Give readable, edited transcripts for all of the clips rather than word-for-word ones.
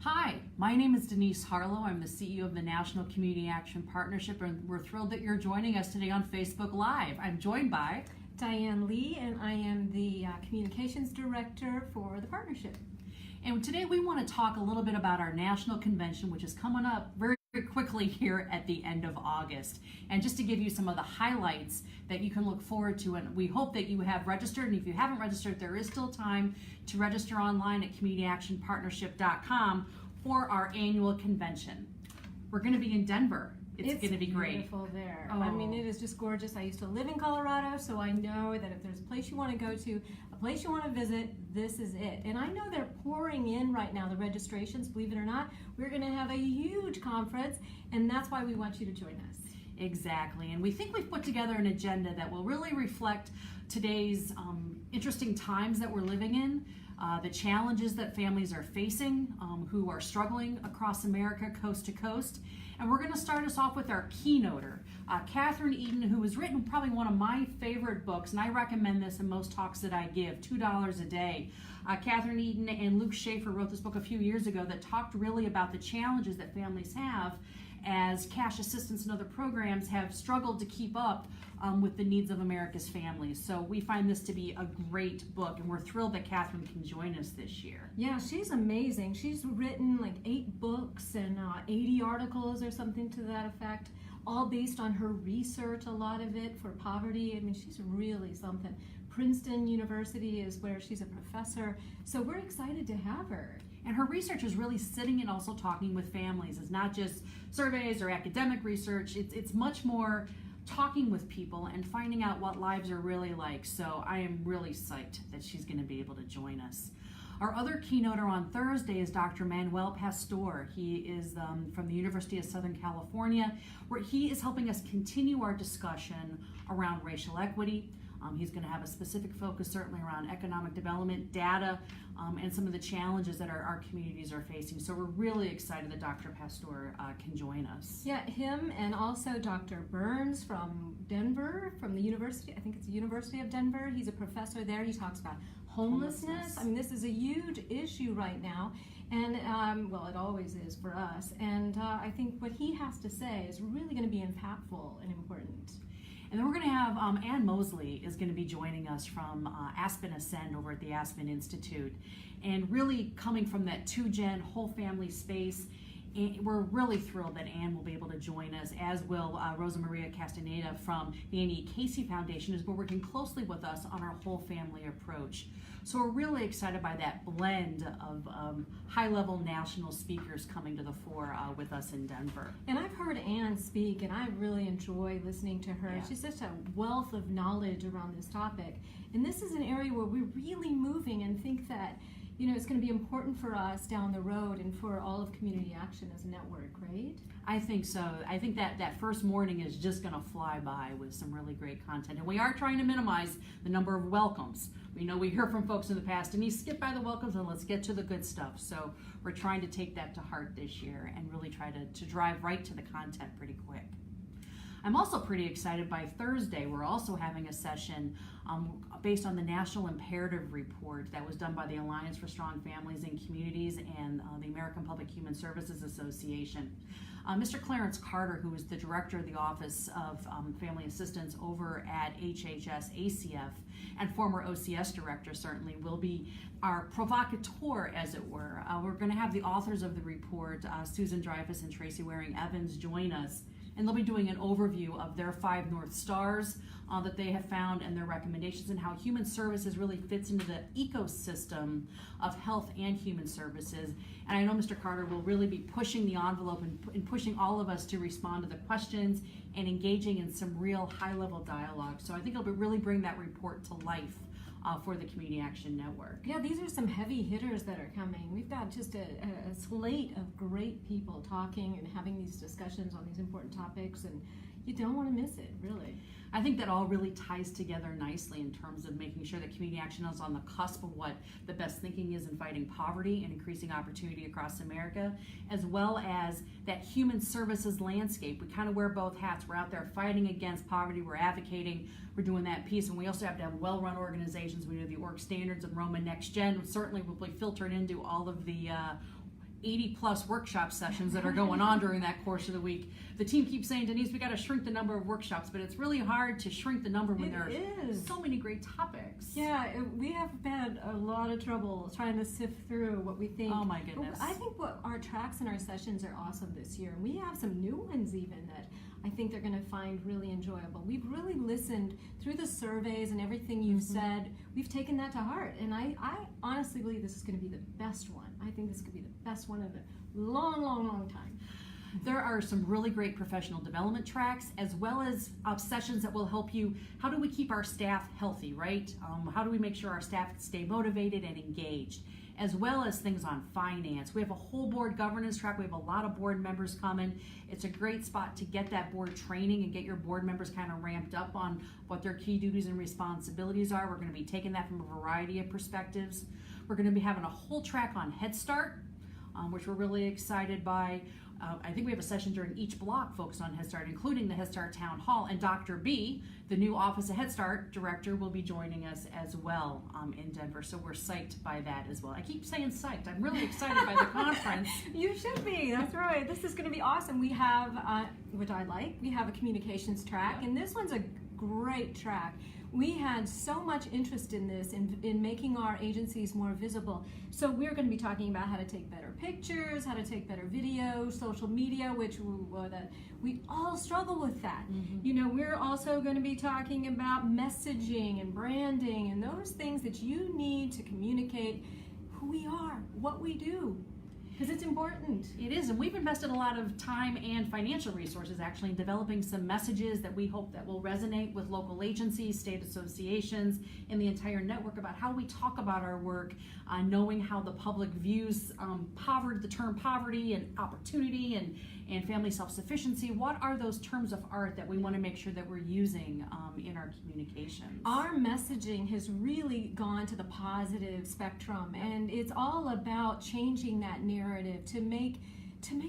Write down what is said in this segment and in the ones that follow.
Hi, my name is Denise Harlow. I'm the CEO of the National Community Action Partnership, and we're thrilled that you're joining us today on Facebook Live. I'm joined by Dyan Lee, and I am the Communications Director for the partnership. And today we want to talk a little bit about our national convention, which is coming up very quickly here at the end of August. And just to give you some of the highlights that you can look forward to, and we hope that you have registered, and if you haven't registered, there is still time to register online at communityactionpartnership.com for our annual convention. We're going to be in Denver. It's going to be great. It's beautiful there. Oh. I mean, it is just gorgeous. I used to live in Colorado, so I know that if there's a place you want to go to, a place you want to visit, this is it. And I know they're pouring in right now, the registrations, believe it or not. We're going to have a huge conference, and that's why we want you to join us. Exactly, and we think we've put together an agenda that will really reflect today's interesting times that we're living in, the challenges that families are facing, who are struggling across America, coast to coast. And we're going to start us off with our keynoter, Catherine Eden, who has written probably one of my favorite books, and I recommend this in most talks that I give, $2 a day. Catherine Eden and Luke Schaefer wrote this book a few years ago that talked really about the challenges that families have as cash assistance and other programs have struggled to keep up with the needs of America's families. So we find this to be a great book, and we're thrilled that Catherine can join us this year. Yeah, she's amazing. She's written like 8 books and 80 articles or something to that effect, all based on her research, a lot of it for poverty. I mean, she's really something. Princeton University is where she's a professor, so we're excited to have her. And her research is really sitting and also talking with families. It's not just surveys or academic research. It's much more talking with people and finding out what lives are really like. So I am really psyched that she's going to be able to join us. Our other keynoter on Thursday is Dr. Manuel Pastor. He is from the University of Southern California, where he is helping us continue our discussion around racial equity. He's going to have a specific focus certainly around economic development, data, and some of the challenges that our communities are facing. So we're really excited that Dr. Pastor can join us. Yeah, him and also Dr. Burns from Denver, from the university, I think it's the University of Denver. He's a professor there. He talks about homelessness. I mean, this is a huge issue right now. And, well, it always is for us. And I think what he has to say is really going to be impactful and important. And then we're going to have Ann Mosley is going to be joining us from Aspen Ascend over at the Aspen Institute. And really coming from that 2-gen whole family space, and we're really thrilled that Ann will be able to join us, as will Rosa Maria Castaneda from the Annie Casey Foundation, who's been working closely with us on our whole family approach. So we're really excited by that blend of high-level national speakers coming to the fore with us in Denver. And I've heard Ann speak, and I really enjoy listening to her. Yeah. She's such a wealth of knowledge around this topic. And this is an area where we're really moving and think that, you know, it's going to be important for us down the road and for all of community action as a network, right? I think so. I think that first morning is just going to fly by with some really great content. And we are trying to minimize the number of welcomes. We know we hear from folks in the past, and you skip by the welcomes and let's get to the good stuff. So we're trying to take that to heart this year and really try to drive right to the content pretty quick. I'm also pretty excited by Thursday. We're also having a session based on the National Imperative Report that was done by the Alliance for Strong Families and Communities and the American Public Human Services Association. Mr. Clarence Carter, who is the director of the Office of Family Assistance over at HHS ACF and former OCS director, certainly will be our provocateur, as it were. We're going to have the authors of the report, Susan Dreyfus and Tracy Waring-Evans, join us. And they'll be doing an overview of their 5 North Stars that they have found and their recommendations and how human services really fits into the ecosystem of health and human services. And I know Mr. Carter will really be pushing the envelope and pushing all of us to respond to the questions and engaging in some real high-level dialogue. So I think it'll really bring that report to life for the Community Action Network. Yeah, these are some heavy hitters that are coming. We've got just a slate of great people talking and having these discussions on these important topics, and you don't want to miss it, really. I think that all really ties together nicely in terms of making sure that community action is on the cusp of what the best thinking is in fighting poverty and increasing opportunity across America, as well as that human services landscape. We kind of wear both hats. We're out there fighting against poverty, we're advocating, we're doing that piece, and we also have to have well-run organizations. We do the org standards and Roma Next Gen, which certainly will be filtered into all of the 80 plus workshop sessions that are going on during that course of the week. The team keeps saying, Denise, we got to shrink the number of workshops, but it's really hard to shrink the number when there are so many great topics. Yeah, we have had a lot of trouble trying to sift through what we think. Oh my goodness. I think what our tracks and our sessions are awesome this year. We have some new ones even that I think they're going to find really enjoyable. We've really listened through the surveys and everything you've said. We've taken that to heart, and I honestly believe this is going to be the best one. I think this could be the best one in a long, long, long time. There are some really great professional development tracks, as well as sessions that will help you. How do we keep our staff healthy, right? How do we make sure our staff stay motivated and engaged? As well as things on finance. We have a whole board governance track. We have a lot of board members coming. It's a great spot to get that board training and get your board members kind of ramped up on what their key duties and responsibilities are. We're going to be taking that from a variety of perspectives. We're going to be having a whole track on Head Start, which we're really excited by. I think we have a session during each block focused on Head Start, including the Head Start Town Hall. And Dr. B, the new Office of Head Start director, will be joining us as well in Denver. So we're psyched by that as well. I keep saying psyched. I'm really excited by the conference. You should be. That's right. This is going to be awesome. We have, which I like, we have a communications track, and this one's a great track. We had so much interest in this, in making our agencies more visible. So we're going to be talking about how to take better pictures, how to take better videos, social media, which we all struggle with that. You know, we're also going to be talking about messaging and branding and those things that you need to communicate who we are, what we do. Because it's important. It is, and we've invested a lot of time and financial resources actually in developing some messages that we hope that will resonate with local agencies, state associations, and the entire network about how we talk about our work, knowing how the public views the term poverty and opportunity and family self-sufficiency. What are those terms of art that we want to make sure that we're using in our communications? Our messaging has really gone to the positive spectrum, and it's all about changing that narrative to make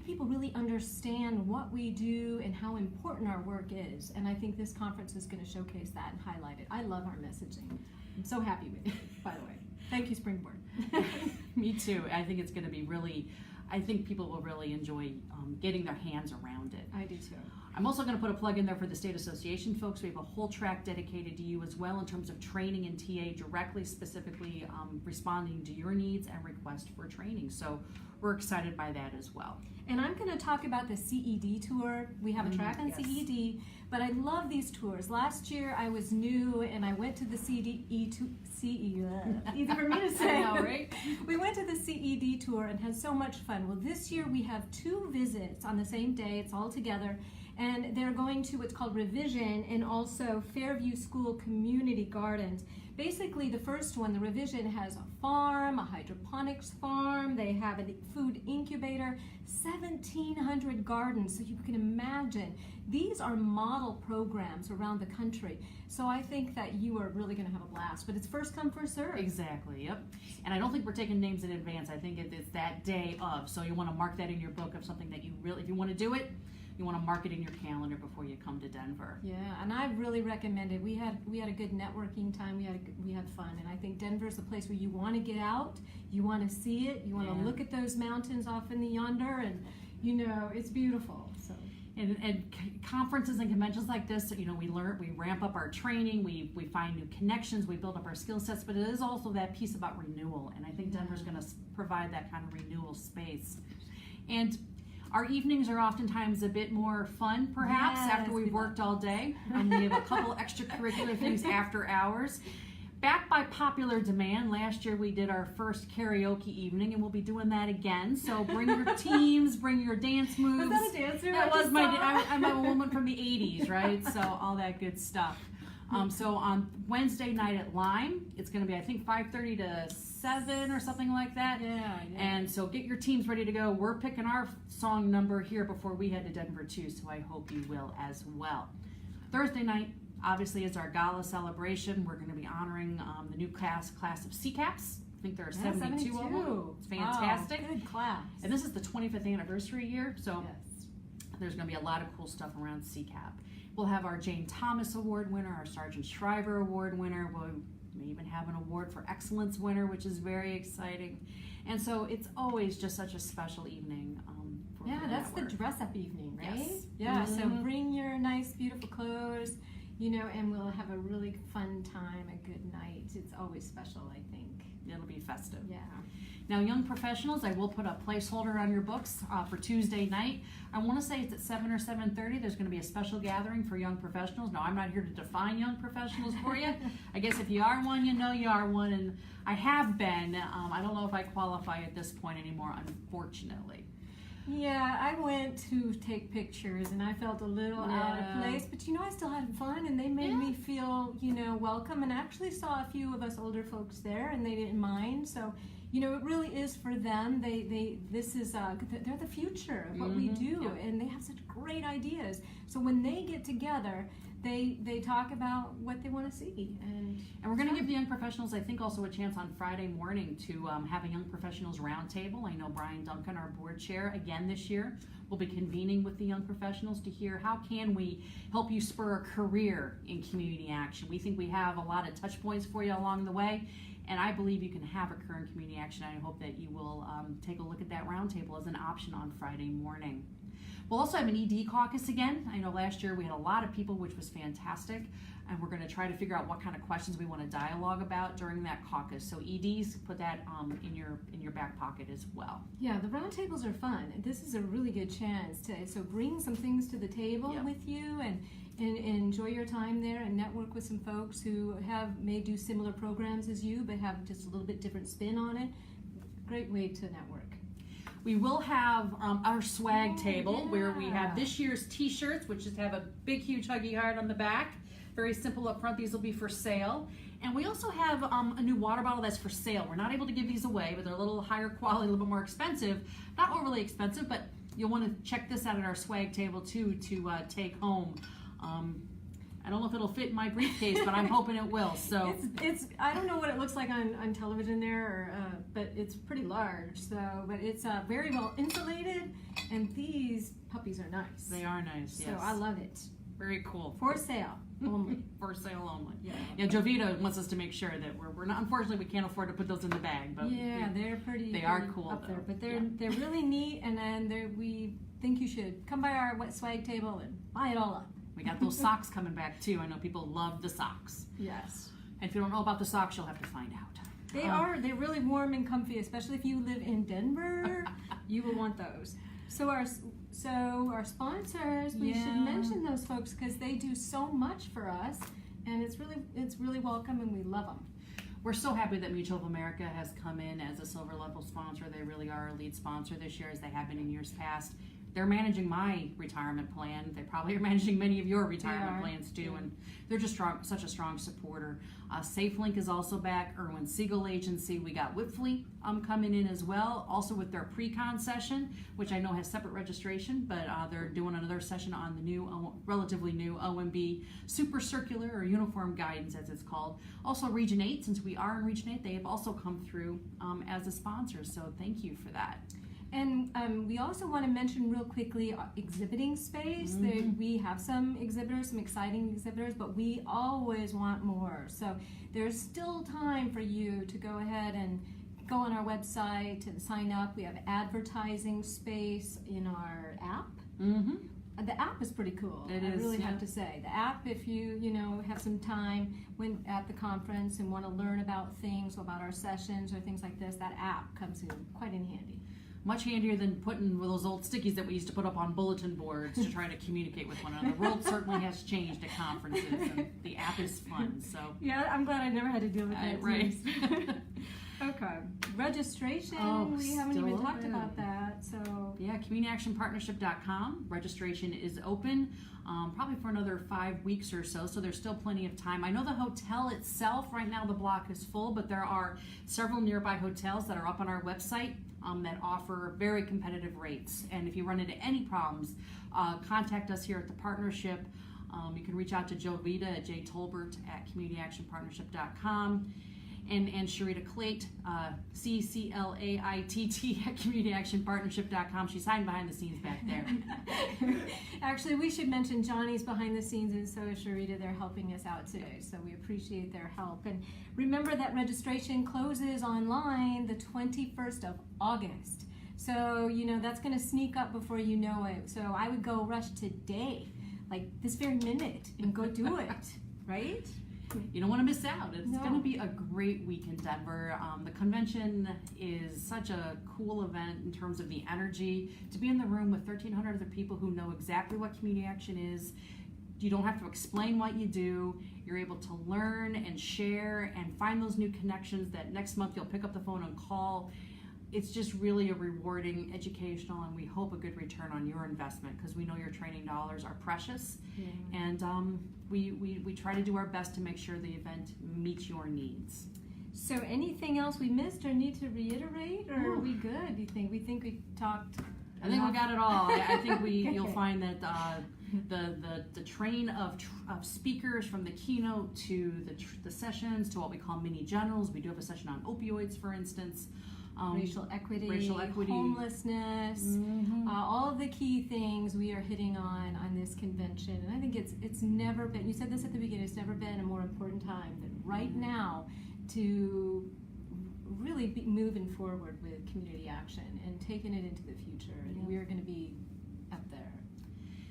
people really understand what we do and how important our work is. And I think this conference is going to showcase that and highlight it. I love our messaging. I'm so happy with it, by the way. Thank you, Springboard. Me too. I think it's going to be I think people will really enjoy getting their hands around it. I do too. I'm also going to put a plug in there for the State Association folks. We have a whole track dedicated to you as well in terms of training and TA directly, specifically responding to your needs and requests for training. So we're excited by that as well. And I'm going to talk about the CED tour. We have a track on CED, but I love these tours. Last year I was new and I went to the CED easy for me to say. I know, right? We went to the CED tour and had so much fun. Well, this year we have 2 visits on the same day. It's all together. And they're going to what's called Revision and also Fairview School Community Gardens. Basically, the first one, the Revision, has a farm, a hydroponics farm. They have a food incubator, 1,700 gardens. So you can imagine, these are model programs around the country. So I think that you are really going to have a blast. But it's first come, first serve. Exactly, yep. And I don't think we're taking names in advance. I think it's that day of. So you want to mark that in your book of something that you really, if you want to do it, you want to mark it in your calendar before you come to Denver. Yeah, and I really recommend it. We had a good networking time. We had fun, and I think Denver's a place where you want to get out, you want to see it, you want to look at those mountains off in the yonder, and you know it's beautiful. So. And conferences and conventions like this, you know, we ramp up our training, we find new connections, we build up our skill sets, but it is also that piece about renewal, and I think Denver's going to provide that kind of renewal space. And our evenings are oftentimes a bit more fun, perhaps, after we've worked all day. We have a couple extracurricular things after hours. Back by popular demand, last year we did our first karaoke evening, and we'll be doing that again. So bring your teams, bring your dance moves. Was that a dance move? That was I'm a woman from the 80s, right? So all that good stuff. So on Wednesday night at Lime, it's going to be, I think, 5:30 to 7 or something like that. Yeah. And so get your teams ready to go. We're picking our song number here before we head to Denver too, so I hope you will as well. Thursday night, obviously, is our gala celebration. We're going to be honoring the new class of CCAPs. I think there are 72 of them. It's fantastic. Wow, good class. And this is the 25th anniversary year, so there's going to be a lot of cool stuff around CCAP. We'll have our Jane Thomas Award winner, our Sergeant Shriver Award winner. We may even have an award for excellence winner, which is very exciting. And so it's always just such a special evening. Yeah, that's the dress-up evening, right? Yes. Yeah, so bring your nice, beautiful clothes, and we'll have a really fun time, a good night. It's always special, I think. It'll be festive. Yeah. Now, young professionals, I will put a placeholder on your books for Tuesday night. I want to say it's at 7 or 7:30. There's going to be a special gathering for young professionals. Now, I'm not here to define young professionals for you. I guess if you are one, you know you are one, and I have been. I don't know if I qualify at this point anymore, unfortunately. Yeah, I went to take pictures and I felt a little out of place, but I still had fun and they made me feel, welcome, and I actually saw a few of us older folks there and they didn't mind. So, it really is for them. This is they're the future of what we do, and they have such great ideas. So when they get together, they talk about what they want to see, and we're going to give the young professionals, I think, also a chance on Friday morning to have a young professionals roundtable. I know Brian Duncan, our board chair, again this year will be convening with the young professionals to hear how can we help you spur a career in community action. We think we have a lot of touch points for you along the way, and I believe you can have a career in community action. I hope that you will take a look at that roundtable as an option on Friday morning. We'll also have an ED caucus again. I know last year we had a lot of people, which was fantastic, and we're going to try to figure out what kind of questions we want to dialogue about during that caucus. So EDs, put that in your back pocket as well. Yeah, the roundtables are fun. This is a really good chance to bring some things to the table with you and enjoy your time there and network with some folks who may do similar programs as you, but have just a little bit different spin on it. Great way to network. We will have our swag table where we have this year's t-shirts, which just have a big, huge huggy heart on the back. Very simple up front. These will be for sale. And we also have a new water bottle that's for sale. We're not able to give these away, but they're a little higher quality, a little bit more expensive. Not overly expensive, but you'll want to check this out at our swag table too to take home. I don't know if it'll fit in my briefcase, but I'm hoping it will. So it's I don't know what it looks like on television there, but it's pretty large. So, but it's very well insulated, and these puppies are nice. They are nice. So yes. I love it. Very cool. For sale only. For sale only. Yeah. Jovita wants us to make sure that we're not. Unfortunately, we can't afford to put those in the bag, but they're pretty. They are cool up though. there, but they're really neat, and then we think you should come by our wet swag table and buy it all up. We got those socks coming back too. I know people love the socks. Yes. And if you don't know about the socks, you'll have to find out. They're really warm and comfy, especially if you live in Denver. You will want those. So our sponsors, we should mention those folks because they do so much for us, and it's really welcome, and we love them. We're so happy that Mutual of America has come in as a silver level sponsor. They really are a lead sponsor this year, as they have been in years past. They're managing my retirement plan. They probably are managing many of your retirement plans too, and they're just such a strong supporter. SafeLink is also back. Irwin Siegel Agency. We got Whitfleet coming in as well, also with their pre-con session, which I know has separate registration, but they're doing another session on the new, relatively new OMB Super Circular or Uniform Guidance, as it's called. Also Region 8, since we are in Region 8, they have also come through as a sponsor, so thank you for that. And we also want to mention real quickly exhibiting space. We have some exhibitors, some exciting exhibitors, but we always want more. So there's still time for you to go ahead and go on our website and sign up. We have advertising space in our app. The app is pretty cool. I really have to say. The app, if you have some time when at the conference and want to learn about things, about our sessions or things like this, that app comes in quite in handy. Much handier than putting those old stickies that we used to put up on bulletin boards to try to communicate with one another. The world certainly has changed at conferences, and the app is fun. So yeah, I'm glad I never had to deal with that. Right. Okay. Registration, we haven't even talked about that. So yeah, communityactionpartnership.com. Registration is open probably for another 5 weeks or so, so there's still plenty of time. I know the hotel itself, right now the block is full, but there are several nearby hotels that are up on our website that offer very competitive rates. And if you run into any problems, contact us here at the partnership. You can reach out to Jovita at jtolbert@communityactionpartnership.com. and Sharita Clate, CCLAITT at CommunityActionPartnership.com. She's hiding behind the scenes back there. Actually, we should mention Johnny's behind the scenes, and so is Sharita. They're helping us out today, so we appreciate their help. And remember that registration closes online the 21st of August. So, that's going to sneak up before you know it. So I would go rush today, like this very minute, and go do it, right? You don't want to miss out. It's No. going to be a great week in Denver. The convention is such a cool event in terms of the energy. To be in the room with 1,300 other people who know exactly what community action is, you don't have to explain what you do. You're able to learn and share and find those new connections that next month you'll pick up the phone and call. It's just really a rewarding, educational, and we hope a good return on your investment, because we know your training dollars are precious. Yeah. And we try to do our best to make sure the event meets your needs. So anything else we missed or need to reiterate, or are we good? Do you think? We think we talked I think we got it all. I think you'll Okay. find that the train of speakers, from the keynote to the sessions to what we call mini generals. We do have a session on opioids, for instance. racial equity, homelessness. all of the key things we are hitting on this convention. And I think it's never been, you said this at the beginning, it's never been a more important time than right now to really be moving forward with community action and taking it into the future. And we're going to be up there.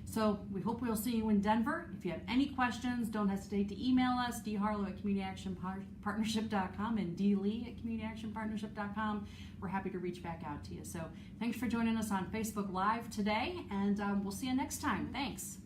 So we hope we'll see you in Denver. If you have any questions, don't hesitate to email us, dharlow@communityactionpartnership.com and dlee@communityactionpartnership.com. We're happy to reach back out to you. So thanks for joining us on Facebook Live today, and we'll see you next time. Thanks.